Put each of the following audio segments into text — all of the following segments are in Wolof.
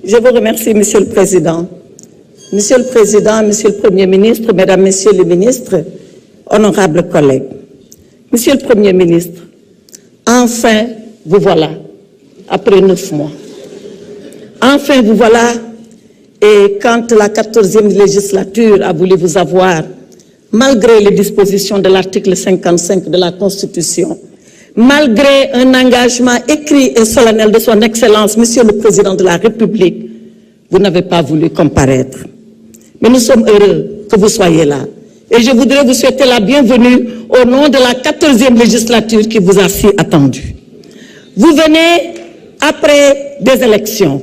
Je vous remercie, Monsieur le Président. Monsieur le Président, Monsieur le Premier ministre, Mesdames, Messieurs les ministres, honorables collègues. Monsieur le Premier ministre, enfin, vous voilà, après 9 mois. Enfin, vous voilà, et quand la 14e législature a voulu vous avoir, malgré les dispositions de l'article 55 de la Constitution, malgré un engagement écrit et solennel de son Excellence, Monsieur le Président de la République, vous n'avez pas voulu comparaître. Mais nous sommes heureux que vous soyez là. Et je voudrais vous souhaiter la bienvenue au nom de la 14e législature qui vous a si attendue. Vous venez après des élections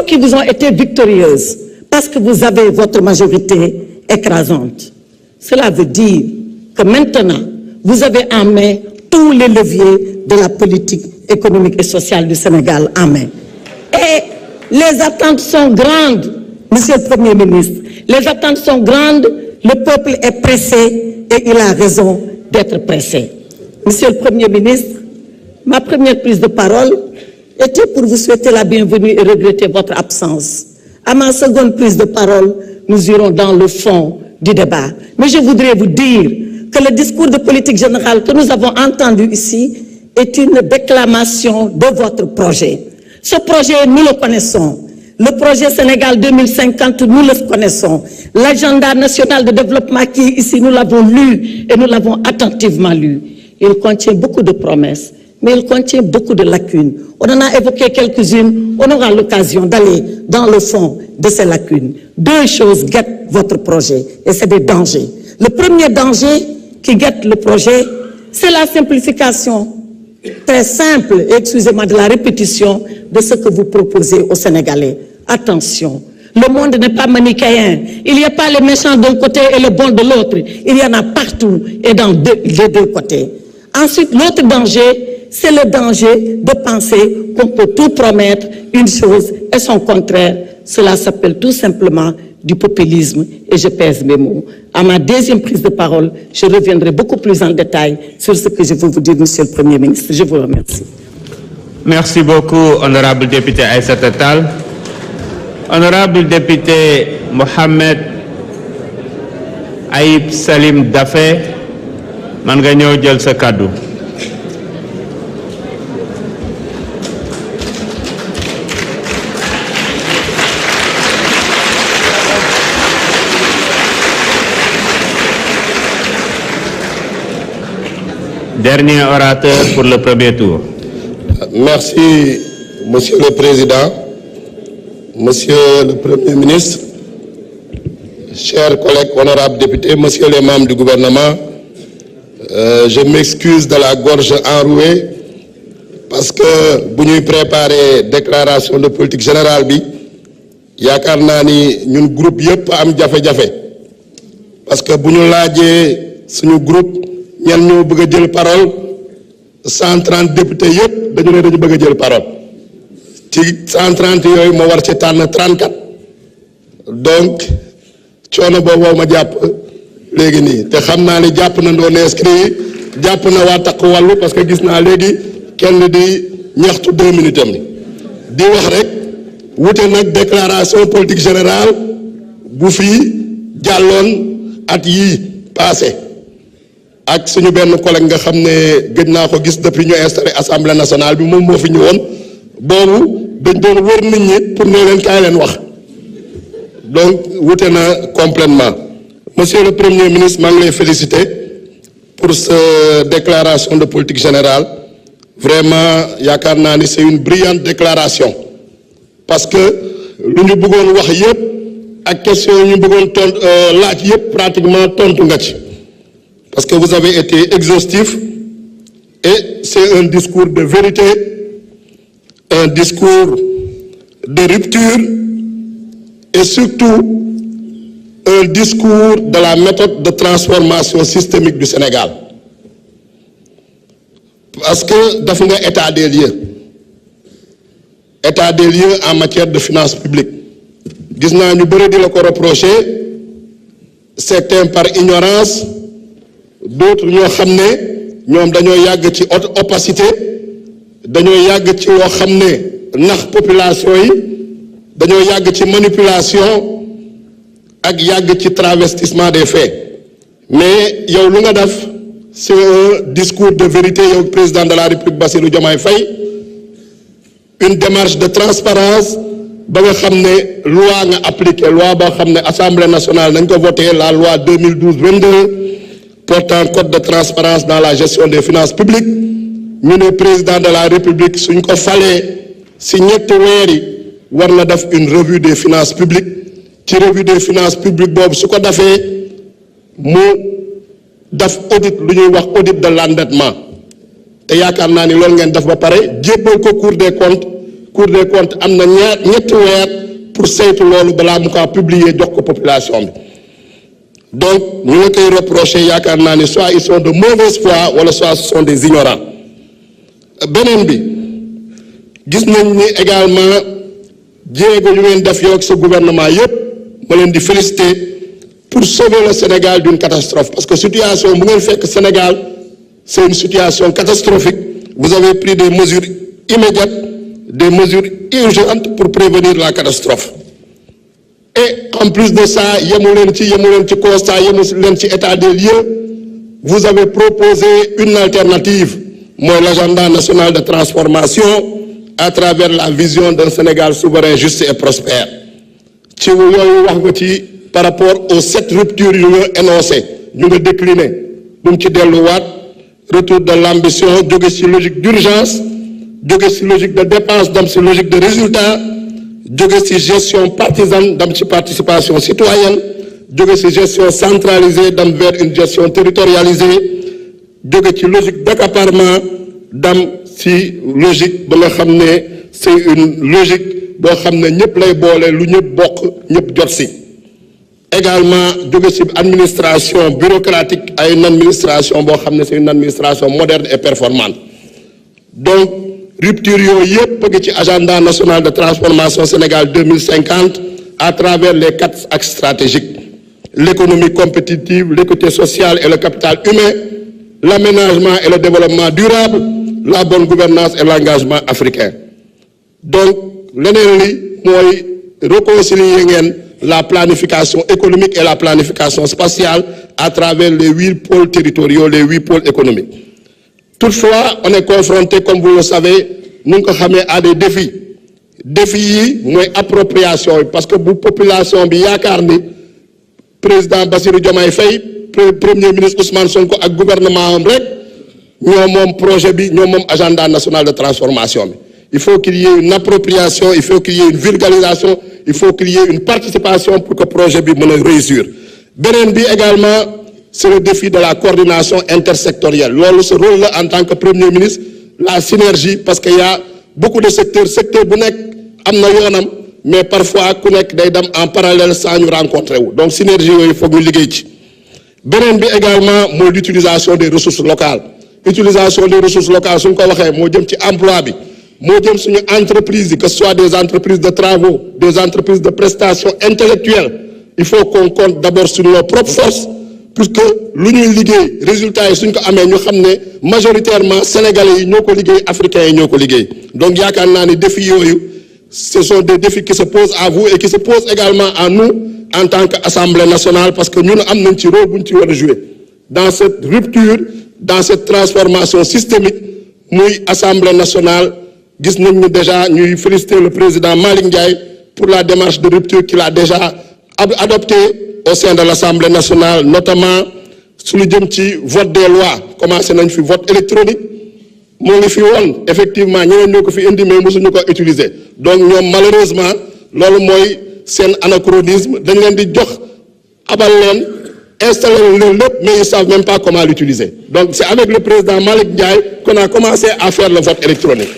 qui vous ont été victorieuses parce que vous avez votre majorité écrasante. Cela veut dire que maintenant, vous avez en main tous les leviers de la politique économique et sociale du Sénégal en main. Et les attentes sont grandes, Monsieur le Premier ministre. Les attentes sont grandes, le peuple est pressé et il a raison d'être pressé. Monsieur le Premier ministre, ma première prise de parole était pour vous souhaiter la bienvenue et regretter votre absence. À ma seconde prise de parole, nous irons dans le fond du débat. Mais je voudrais vous dire que le discours de politique générale que nous avons entendu ici est une déclamation de votre projet. Ce projet, nous le connaissons. Le projet Sénégal 2050, nous le connaissons. L'agenda national de développement qui est ici, nous l'avons lu et nous l'avons attentivement lu. Il contient beaucoup de promesses, mais il contient beaucoup de lacunes. On en a évoqué quelques-unes, on aura l'occasion d'aller dans le fond de ces lacunes. Deux choses guettent votre projet, et c'est des dangers. Le premier danger qui guette le projet, c'est la simplification très simple, excusez-moi de la répétition, de ce que vous proposez aux Sénégalais. Attention, le monde n'est pas manichéen. Il n'y a pas les méchants d'un côté et les bons de l'autre. Il y en a partout et dans les deux côtés. Ensuite, l'autre danger, c'est le danger de penser qu'on peut tout promettre, une chose et son contraire. Cela s'appelle tout simplement du populisme et je pèse mes mots. À ma deuxième prise de parole, je reviendrai beaucoup plus en détail sur ce que je veux vous dire, Monsieur le Premier ministre. Je vous remercie. Merci beaucoup, honorable député Aïssata Tall. Honorable député Mohamed Aïb Salim Dafé, man nga ñëw jël sa kàddu. Dernier orateur pour le premier tour. Merci, Monsieur le Président, Monsieur le Premier ministre, chers collègues honorables députés, Messieurs les membres du gouvernement, je m'excuse de la gorge enrouée parce que bu ñuy préparer déclaration de politique générale bi yaakaar naa ni ñun groupe yëpp am jafe-jafe parce que bu ñu laajee suñu groupe ñan ñoo bëgg a jël parole 130 députés yëpp dañu ne dañu bëgg a jël parole ci 130 yooyu moo war ci tànn 34 donc coono boobu ma jàpp léegi nii te xam naa ni jàpp na doon inscrit jàpp na waa Takku Wallu parce que gis naa léegi kenn di ñaxtu 2 minutes am di wax rek wute nag déclaration politique générale bu fii jàlloon at yii passé ak suñu benn collègue nga xam ne gëj naa ko gis depuis ñu installé assemblée nationale bi moom moo fi ñëwoon boobu dañ doon wër nit ñi pour ne leen kaay leen wax donc wute na complètement monsieur le premier ministre maa ngi lay féliciter pour cette déclaration de politique générale vraiment yaakaar naa ni c'est une brillante déclaration parce que lu ñu bëggoon wax yëpp ak question yi ñu bëggoon laaj yëpp pratiquement tontu nga ci. Parce que vous avez été exhaustif et c'est un discours de vérité, un discours de rupture et surtout un discours de la méthode de transformation systémique du Sénégal. Parce que daf nga état des lieux en matière de finances publiques. Gis naa ñu bëri di la ko reprocher, certains par ignorance. D'autres ñoo xam ne ñoom dañoo yàgg ci opacité dañoo yàgg ci loo xam ne nax population yi dañoo yàgg ci manipulation ak yàgg ci travestissement des faits mais yow lu nga def c'est un discours de vérité yow président de la République Bassirou Diomaye Faye une démarche de transparence ba nga xam ne loi nga appliqué loi boo xam ne Assemblée nationale nañ ko voté la loi 2012-22 portant code de transparence dans la gestion des finances publiques ñu ne président de la République suñ ko falee si ñetti weer yi war na def une revue des finances publiques ci revue des finances publiques boobu su ko defee mu def audit lu ñuy wax audit de l'endettement te yaakaar naa ni loolu ngeen def ba pare jébbal ko Cour des comptes am na ñetti weer pour saytu loolu balaa mu ko publier jox ko population bi donc ñu nga koy reprocher yaakaar naa ni soit ils sont de mauvaise foi wala soit ce sont des ignorants beneen bi gis nañ ni également jéego yu ngeen def yow ak sa gouvernement yépp ma leen di féliciter pour sauver le Sénégal d'une catastrophe parce que situation bu ngeen fekk Sénégal c'est une situation catastrophique vous avez pris des mesures immédiates des mesures urgentes pour prévenir la catastrophe et en plus de ça yemu leen ci constat yemu leen ci état des lieux vous avez proposé une alternative mooy l'agenda national de transformation à travers la vision d'un Sénégal souverain juste et prospère ci yooyu wax nga ci par rapport aux 7 ruptures yu nga énoncé ñu nga décliné bu mu ci delluwaat retour de l'ambition jóge ci logique d'urgence jóge ci logique de dépense dem ci logique de résultat jóge ci gestion partisane dem ci participation citoyenne jóge ci gestion centralisée dem vers une gestion territorialisée jóge ci logique d'accaparement dem ci logique ba nga xam ne c'est une logique boo xam ne ñëpp lay boole lu ñëpp bokk ñëpp jot ci également jóge ci administration bureaucratique à une administration boo xam ne c'est une administration moderne et performante donc rupture yooyu yëpp ngi ci agenda national de transformation Sénégal 2050 à travers les 4 axes stratégiques l'économie compétitive, l'équité sociale et le capital humain, l'aménagement et le développement durable, la bonne gouvernance et l'engagement africain. Donc leneen li mooy réconcilier ngeen la planification économique et la planification spatiale à travers les 8 pôles territoriaux, les 8 pôles économiques. Toutefois, on est confronté, comme vous le savez, nous avons à des défis. Défis yi mooy appropriation parce que bu population bi yaakaar ni président Bassirou Diomaye Faye premier ministre Ousmane Sonko ak gouvernement am rek ñoo moom projet bi ñoo moom agenda national de transformation bi. Il faut qu'il y ait une appropriation, il faut qu'il y ait une vulgarisation, il faut qu'il y ait une participation pour que projet bi mën a réussir. Beneen bi également c'est le défi de la coordination intersectorielle. Loolu ce rôle là en tant que premier ministre, la synergie parce que y a beaucoup de secteur bu nekk am na yoonam mais parfois ku nekk day dem en parallèle sans ñu rencontrer wu. Donc synergie yooyu foog ñu liggéey ci. Beneen bi également mooy l'utilisation des ressources locales. Utilisation des ressources locales suñ ko waxee moo jëm ci emploi bi. moo jëm suñu entreprise yi que ce soit des entreprises de travaux des entreprises de prestations intellectuelles il faut qu'on compte d'abord sur nos propres forces puisque lu ñuy liggéey résultats yi suñ ko amee ñu xam ne majoritairement sénégalais yi ñoo ko liggéey africains yi ñoo ko liggéey donc yaakaar naa ni défis yooyu ce sont des défis qui se posent à vous et qui se posent également à nous en tant qu'Assemblée nationale parce que ñun am nañ ci rôle bu ñu ci war a jouer dans cette rupture dans cette transformation systémique muy Assemblée nationale. Gis nañ ni déjà ñuy féliciter le président Malick Ndiaye pour la démarche de rupture qu'il a déjà adoptée au sein de l'Assemblée nationale notamment su lu jëm ci vote des lois commencé nañ fi vote électronique moo ngi fi woon effectivement ñeneen ñoo ko fi indi mais mosuñu ko utiliser donc ñoom malheureusement loolu mooy seen anachronisme dañ leen di jox abal leen installer leen lépp mais ils savent même pas comment l'utiliser donc c'est avec le président Malick Ndiaye qu'on a commencé à faire le vote électronique.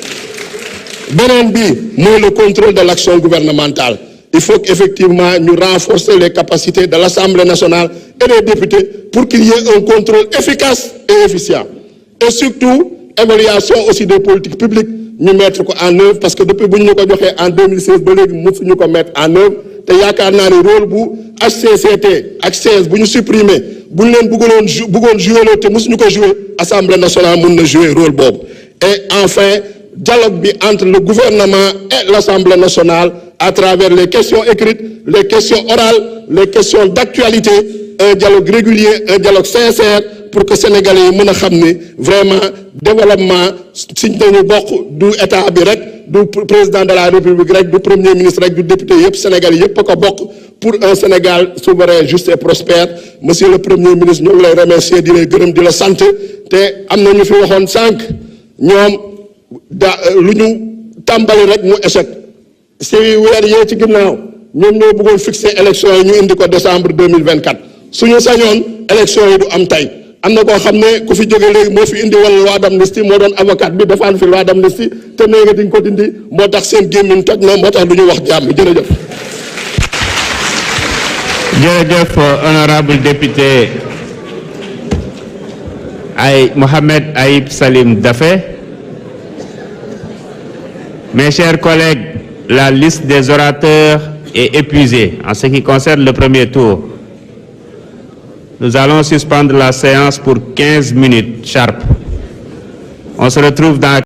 Beneen bi mooy le contrôle de l'action gouvernementale il faut qu'effectivement ñu renforcer les capacités de l'Assemblée nationale et des députés pour qu'il y ait un contrôle efficace et efficient et surtout évaluation aussi des politiques publiques ñu mettre ko en œuvre parce que depuis bu ñu ko joxee en 2016 ba léegi mësuñu ko mettre en œuvre te yaakaar naa ne rôle bu HCCT ak 16 bu ñu supprimer bu ñu leen bëggoon jouer loolu te mësuñu ko jouer Assemblée nationale mën na jouer rôle boobu et enfin dialogue bi entre le gouvernement et l'Assemblée nationale à travers les questions écrites, les questions orales, les questions d'actualité, un dialogue régulier, un dialogue sincère pour que Sénégalais yi mën a xam ni vraiment développement suñ nañu bokk du état bi rek du président de la République rek du premier ministre rek du député yëpp Sénégalais yëpp a ko bokk pour un Sénégal souverain juste et prospère. Monsieur le premier ministre ñu ngi lay remercier di lay gërëm di la sant te am na ñu fi waxoon sànq ñoom lu ñu tàmbali rek mu échec si weer yee ci ginnaaw ñoom ñoo bëggoon fixer élection yi ñu indi ko décembre 2024 suñu sañoon élection yi du am tey am na koo xam ne ku fi jóge léegi moo fi indi wala loi d'amnistie moo doon avocat bi defaan fi loi d'amnistie te nee nga di nga ko dindi moo tax seen gémmiñ toj na moo tax lu ñu wax jàmm jërëjëf. Jërëjëf honorable député Mohamed Aïb Salim Daffé. Mes chers collègues, la liste des orateurs est épuisée en ce qui concerne le premier tour. Nous allons suspendre la séance pour 15 minutes sharp. On se retrouve dans